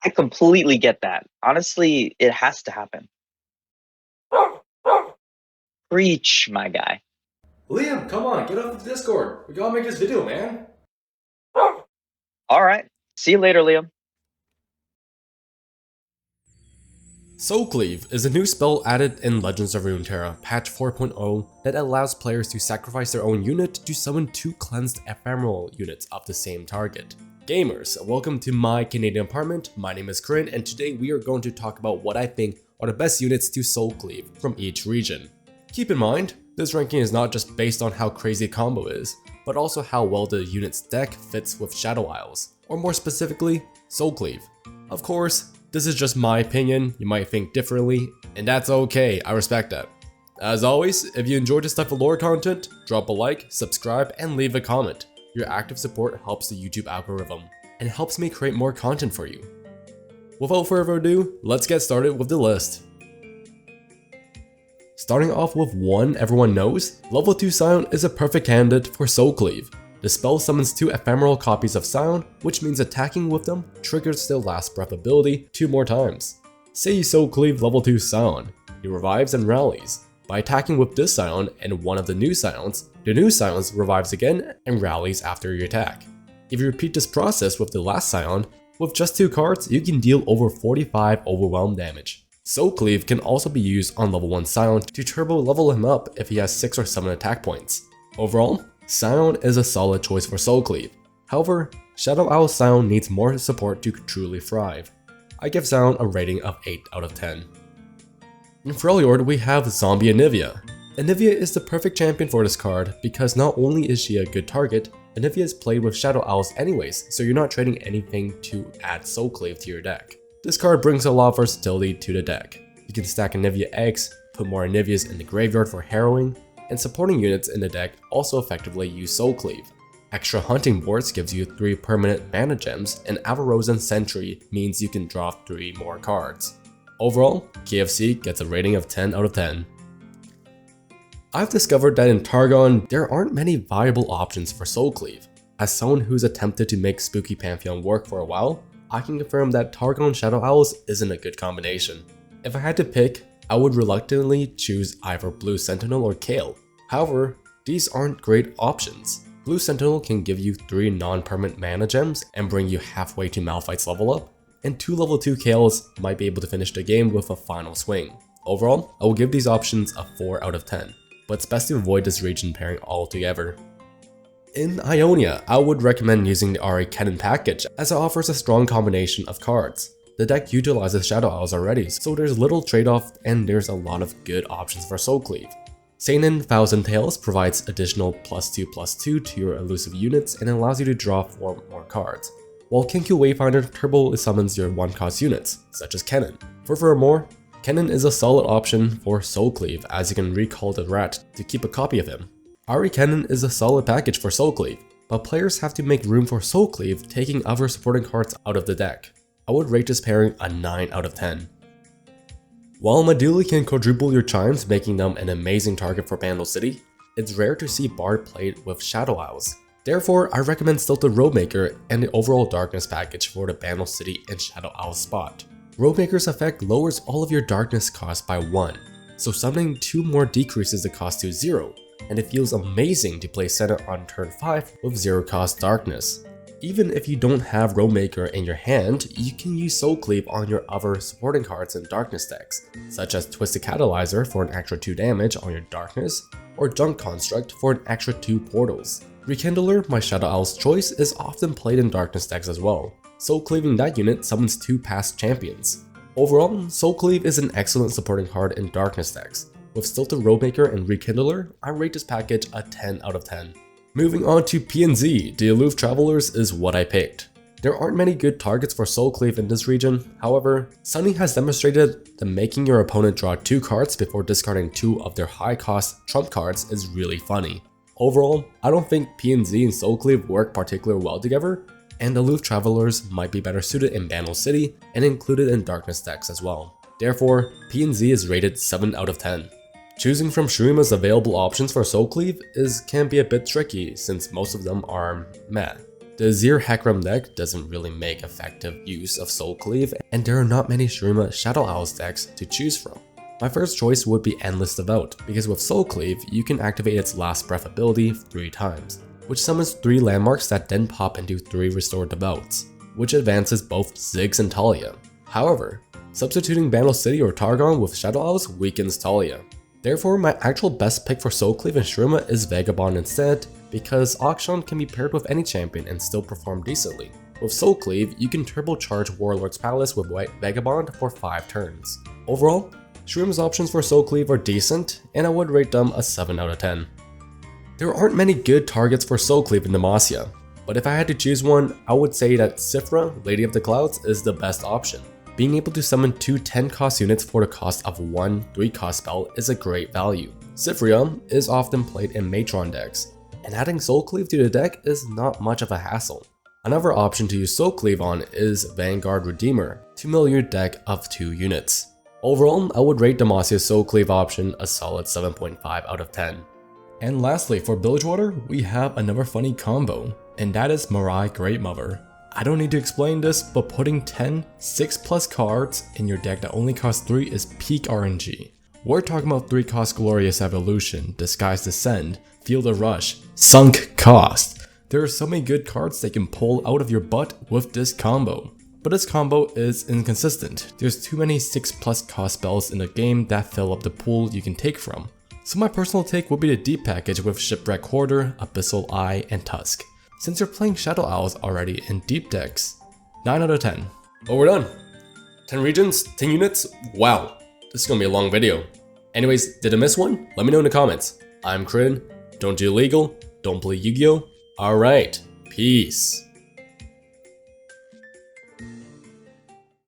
I completely get that. Honestly, it has to happen. Preach, my guy. Liam, come on, get off the Discord. We gotta make this video, man. Alright. See you later, Liam. Soul Cleave is a new spell added in Legends of Runeterra patch 4.0 that allows players to sacrifice their own unit to summon 2 cleansed ephemeral units of the same target. Gamers, welcome to my Canadian apartment. My name is Corinne, and today we are going to talk about what I think are the best units to Soul Cleave from each region. Keep in mind, this ranking is not just based on how crazy a combo is, but also how well the unit's deck fits with Shadow Isles, or more specifically, Soul Cleave. Of course, this is just my opinion, you might think differently, and that's okay, I respect that. As always, if you enjoyed this type of lore content, drop a like, subscribe, and leave a comment. Your active support helps the YouTube algorithm, and helps me create more content for you. Without further ado, let's get started with the list. Starting off with one everyone knows, level 2 Scion is a perfect candidate for Soul Cleave. The spell summons 2 ephemeral copies of Scion, which means attacking with them triggers their last breath ability 2 more times. Say you Soul Cleave level 2 Scion, he revives and rallies. By attacking with this Scion and one of the new Scions, the new Scion revives again and rallies after your attack. If you repeat this process with the last Scion, with just 2 cards, you can deal over 45 overwhelm damage. Soul Cleave can also be used on level 1 Scion to turbo level him up if he has 6 or 7 attack points. Overall, Scion is a solid choice for Soul Cleave. However, Shadow Isle Scion needs more support to truly thrive. I give Scion a rating of 8 out of 10. In Freljord, we have Zombie Anivia. Anivia is the perfect champion for this card because not only is she a good target, Anivia is played with Shadow Isles anyways, so you're not trading anything to add Soul Cleave to your deck. This card brings a lot of versatility to the deck. You can stack Anivia eggs, put more Anivias in the graveyard for harrowing, and supporting units in the deck also effectively use Soul Cleave. Extra hunting boards gives you 3 permanent mana gems, and Avarosan Sentry means you can draw 3 more cards. Overall, KFC gets a rating of 10 out of 10. I've discovered that in Targon, there aren't many viable options for Soul Cleave. As someone who's attempted to make Spooky Pantheon work for a while, I can confirm that Targon Shadow Owls isn't a good combination. If I had to pick, I would reluctantly choose either Blue Sentinel or Kale. However, these aren't great options. Blue Sentinel can give you 3 non-permanent mana gems and bring you halfway to Malphite's level up, and 2 level 2 Kales might be able to finish the game with a final swing. Overall, I will give these options a 4 out of 10, but it's best to avoid this region pairing altogether. In Ionia, I would recommend using the RA Cannon package as it offers a strong combination of cards. The deck utilizes Shadow Isles already, so there's little trade-off and there's a lot of good options for Soul Cleave. Seinen Thousand Tales provides additional +2/+2 to your elusive units and allows you to draw 4 more cards, while Kenku Wayfinder turbo summons your 1-cost units, such as Kennen. Furthermore, Kennen is a solid option for Soul Cleave as you can recall the rat to keep a copy of him. Ari Kennen is a solid package for Soul Cleave, but players have to make room for Soul Cleave taking other supporting cards out of the deck. I would rate this pairing a 9 out of 10. While Maduli can quadruple your chimes, making them an amazing target for Bandle City, it's rare to see Bard played with Shadow Isles. Therefore, I recommend Stilted Roadmaker and the overall Darkness package for the Bandle City and Shadow Isle spot. Roadmaker's effect lowers all of your darkness cost by 1, so summoning 2 more decreases the cost to 0, and it feels amazing to play Senna on turn 5 with 0 cost darkness. Even if you don't have Roadmaker in your hand, you can use Soul Cleave on your other supporting cards in darkness decks, such as Twisted Catalyzer for an extra 2 damage on your darkness, or Junk Construct for an extra 2 portals. Rekindler, my Shadow Owl's choice, is often played in darkness decks as well. Soul Cleaving that unit summons 2 past champions. Overall, Soul Cleave is an excellent supporting card in darkness decks. With Stilted Roadmaker and Rekindler, I rate this package a 10 out of 10. Moving on to PNZ, the Aloof Travelers is what I picked. There aren't many good targets for Soul Cleave in this region, however, Sunny has demonstrated that making your opponent draw 2 cards before discarding 2 of their high cost trump cards is really funny. Overall, I don't think PNZ and Soul Cleave work particularly well together, and Aloof Travelers might be better suited in Bandle City and included in darkness decks as well. Therefore, PNZ is rated 7 out of 10. Choosing from Shurima's available options for Soul Cleave can be a bit tricky since most of them are meh. The Azir Hecarim deck doesn't really make effective use of Soul Cleave, and there are not many Shurima Shadow Owls decks to choose from. My first choice would be Endless Devout, because with Soul Cleave, you can activate its Last Breath ability 3 times, which summons 3 landmarks that then pop into 3 restored Devouts, which advances both Ziggs and Talia. However, substituting Bandle City or Targon with Shadow Owls weakens Talia. Therefore, my actual best pick for Soul Cleave and Shurima is Vagabond instead, because Akshan can be paired with any champion and still perform decently. With Soul Cleave, you can turbocharge Warlord's Palace with White Vagabond for 5 turns. Overall, Shurima's options for Soul Cleave are decent, and I would rate them a 7 out of 10. There aren't many good targets for Soul Cleave in Demacia, but if I had to choose one, I would say that Sifra, Lady of the Clouds, is the best option. Being able to summon 2 10-cost units for the cost of 1 3-cost spell is a great value. Sifria is often played in Matron decks, and adding Soul Cleave to the deck is not much of a hassle. Another option to use Soul Cleave on is Vanguard Redeemer, to mill your deck of 2 units. Overall, I would rate Demacia's Soul Cleave option a solid 7.5 out of 10. And lastly, for Bilgewater, we have another funny combo, and that is Mirai Great Mother. I don't need to explain this, but putting 10 6+ cards in your deck that only cost 3 is peak RNG. We're talking about 3-cost Glorious Evolution, Disguised Descend, Field of Rush, Sunk Cost. There are so many good cards that you can pull out of your butt with this combo. But this combo is inconsistent. There's too many 6+ cost spells in the game that fill up the pool you can take from. So my personal take would be the deep package with Shipwreck Hoarder, Abyssal Eye, and Tusk. Since you're playing Shadow Owls already in deep decks, 9 out of 10. Oh, we're done. 10 regions, 10 units, wow. This is gonna be a long video. Anyways, did I miss one? Let me know in the comments. I'm Crin, don't do illegal, don't play Yu-Gi-Oh! Alright, peace.